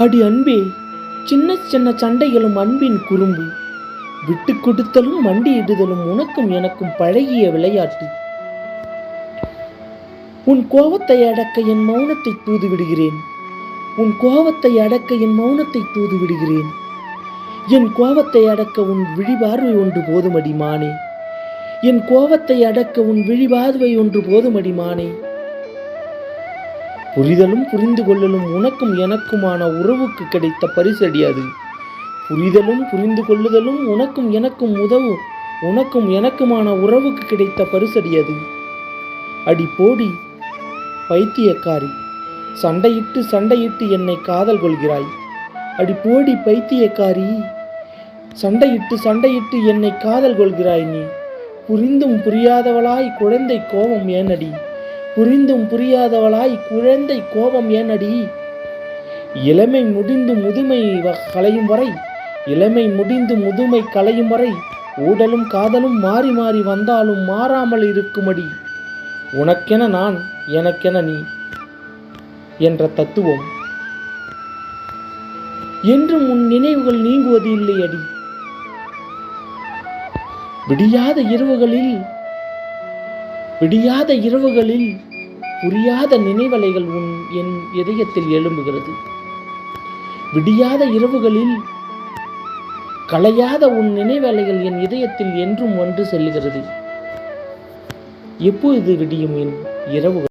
அடி அன்பே, சின்ன சின்ன சண்டைகளும் அன்பின் குறும்பு. விட்டு கொடுத்தலும் மண்டியிடுதலும் உனக்கும் எனக்கும் பழகிய விளையாட்டு. உன் கோபத்தை அடக்க என் மௌனத்தை தூது விடுகிறேன். உன் கோபத்தை அடக்க என் மௌனத்தை தூது விடுகிறேன். என் கோபத்தை அடக்க உன் விழிபார்வை ஒன்று போதுமடி மானே. என் கோபத்தை அடக்க உன் விழிபார்வை ஒன்று போதுமடி மானே. புரிதலும் புரிந்து கொள்ளலும் உனக்கும் எனக்குமான உறவுக்கு கிடைத்த பரிசடி அது. புரிதலும் புரிந்து கொள்ளுதலும் உனக்கும் எனக்கும் உனக்கும் எனக்குமான உறவுக்கு கிடைத்த பரிசடி அது. அடி போடி பைத்தியக்காரி, சண்டையிட்டு சண்டையிட்டு என்னை காதல் கொள்கிறாய். அடி போடி பைத்தியக்காரி, சண்டையிட்டு சண்டையிட்டு என்னை காதல் கொள்கிறாய். நீ புரிந்தும் புரியாதவளாய் குழந்தை கோபம் ஏனடி? புரிந்தும் புரியாதவளாய் குழந்தை கோபம் ஏனடி? இளமை முடிந்து முதுமை களையும் வரை, இளமை முடிந்து முதுமை களையும் வரை ஊடலும் காதலும் மாறி மாறி வந்தாலும் மாறாமல் இருக்குமடி. உனக்கென நான், எனக்கென நீ என்ற தத்துவம் என்றும் உன் நினைவுகள் நீங்குவது இல்லை அடி. விடியாத இரவுகளில் புரியாத நினைவலைகள் என் இதயத்தில் எழும்புகிறது. விடியாத இரவுகளில் களையாத உன் நினைவலைகள் என் இதயத்தில் என்றும் வந்து செல்லுகிறது. எப்பொழுது விடியும் என் இரவுகள்?